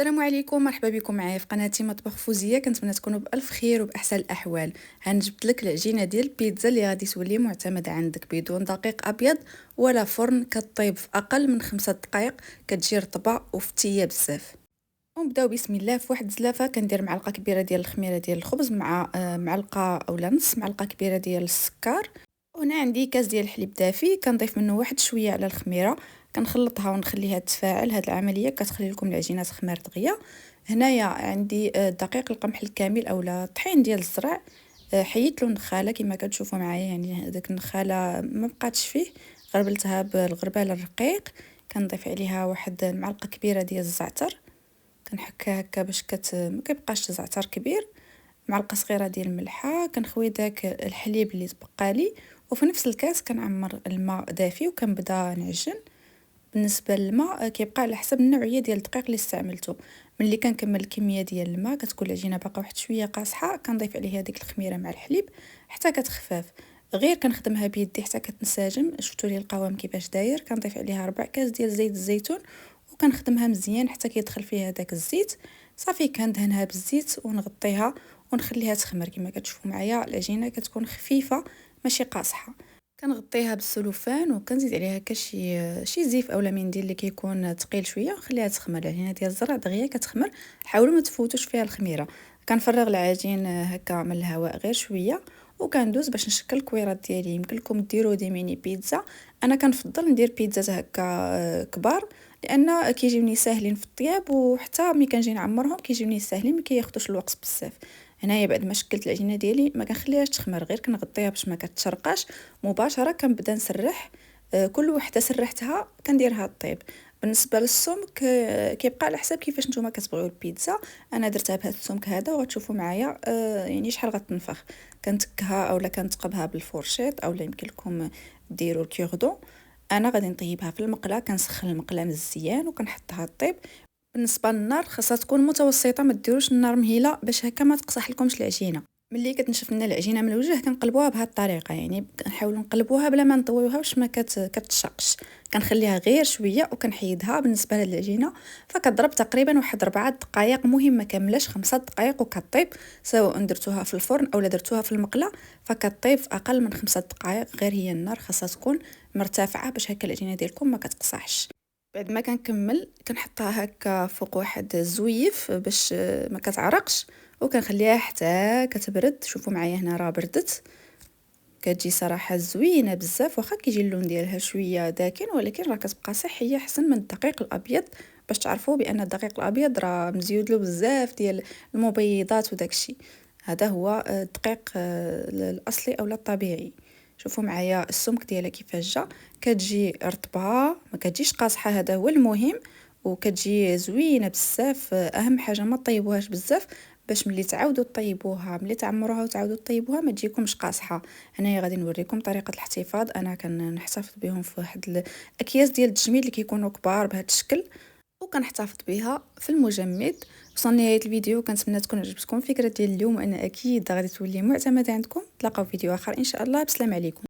السلام عليكم، مرحبا بكم معايا في قناتي مطبخ فوزيه. كنتمنى تكونوا بالف خير وباحسن الاحوال. هنجبت لك العجينه ديال البيتزا اللي غادي تولي معتمده عندك بدون دقيق ابيض ولا فرن، كطيب في اقل من 5 دقائق، كتجي رطبه وفتيه بزاف. ونبداو بسم الله. في واحد الزلافه كندير معلقه كبيره ديال الخميره ديال الخبز مع معلقه اولا نص معلقه كبيره ديال السكر. وهنا عندي كاس ديال الحليب دافي، كنضيف منه واحد شويه على الخميره، كنخلطها ونخليها تفاعل. هاد العمليه كتخلي لكم العجينه تخمر دغيا. هنايا عندي دقيق القمح الكامل اولا طحين ديال الزرع. حيدت له النخاله كما كتشوفوا معايا، يعني داك النخاله ما بقاتش فيه، غربلتها بالغربال الرقيق. كنضيف عليها واحد معلقه كبيره ديال الزعتر، كنحكها هكا باش ما كيبقاش الزعتر كبير. معلقه صغيره ديال الملحه. كنخوي داك الحليب اللي تبقى لي، وفي نفس الكاس كنعمر الماء دافي وكنبدا نعجن. بالنسبه للماء كيبقى على حسب النوعيه ديال الدقيق اللي استعملته. ملي كنكمل الكميه ديال الماء كتكون العجينه باقا واحد شويه قاصحه، كنضيف عليها ديك الخميره مع الحليب حتى كتخفاف. غير كنخدمها بيدي حتى كتنسجم. شفتوا لي القوام كيفاش داير. كنضيف عليها 4 كاس ديال زيت الزيتون وكنخدمها مزيان حتى كيدخل فيها داك الزيت. صافي كندهنها بالزيت ونغطيها ونخليها تخمر. كما كتشوفوا معايا العجينه كتكون خفيفه ماشي قاصحه. كنغطيها بالسلوفان وكنزيد عليها هكا شي زيف اولا منديل اللي كيكون ثقيل شويه ونخليها تخمر. العجينه ديال الزرع دغيا كتخمر، حاولوا ما تفوتوش فيها الخميره. كنفرغ العجين هكا من الهواء غير شويه وكندوز باش نشكل الكويرات ديالي. يمكن لكم ديروا دي ميني بيتزا، انا كنفضل ندير بيتزا هكا كبار، لان كيجيوني ساهلين في الطياب، وحتى ملي كنجي نعمرهم كيجيوني ساهلين، ما كياخذوش الوقت بزاف. هنايا بعد ما شكلت العجينه ديالي ما كنخليهاش تخمر، غير كنغطيها باش ما كتشرقاش. مباشره كنبدا نسرح. كل وحده سرحتها كنديرها طيب. بالنسبه للسمك كيبقى على حساب كيفاش نتوما كتبغيو البيتزا. انا درتها بهذا السمك هذا وغتشوفوا معايا يعني شحال غتنفخ. كنتكها اولا كنتقبها بالفورشيط اولا يمكن لكم ديروا الكيردون. انا غادي نطيبها في المقله، كنسخن المقله مزيان وكنحطها طيب. بالنسبه للنار خاصها تكون متوسطه، ما ديروش النار مهيله باش هكا ما تقصح لكمش العجينه. ملي كتنشف لنا العجينه من الوجه كنقلبوها بهذه الطريقه، يعني كنحاولوا نقلبوها بلا ما نطويوها باش ما كتشقش. كنخليها غير شويه وكنحيدها. بالنسبه للعجينه فكضرب تقريبا واحد 4 دقائق، مهم ما كاملاش 5 دقائق وكطيب. سواء درتوها في الفرن او درتوها في المقله فكطيب في اقل من 5 دقائق. غير هي النار خاصها تكون مرتفعه باش هكا العجينه ديالكم ما كتقصحش. بعد ما كنكمل كنحطها هكا فوق واحد الزويف باش ما كتعرقش، وكنخليها حتى كتبرد. شوفوا معايا هنا راه بردت. كتجي صراحه زوينه بزاف، واخا كيجي اللون ديالها شويه داكن ولكن راه كتبقى صحيه احسن من الدقيق الابيض. باش تعرفوا بان الدقيق الابيض راه مزيود له بزاف ديال المبيضات وداكشي. هذا هو الدقيق الاصلي اولا الطبيعي. شوفوا معايا السمك ديالها كيفاش جا، كتجي رطبه ما كتجيش قاصحه، هذا هو المهم. وكتجي زوينه بزاف. اهم حاجه ما طيبوهاش بزاف باش ملي تعاودوا طيبوها، ملي تعمروها وتعاودوا طيبوها ما تجيكمش قاصحه. هنايا غادي نوريكم طريقه الاحتفاظ. انا كنحتفظ بهم في واحد الاكياس ديال التجميد اللي كيكونوا كبار بهذا الشكل، وكنحتفظ بها في المجمد. وصلنا لنهايه الفيديو، كنتمنى تكون عجبتكم الفكره ديال اليوم، وانا اكيد غادي تولي معتمده عندكم. نتلاقاو في فيديو اخر ان شاء الله. بسلام عليكم.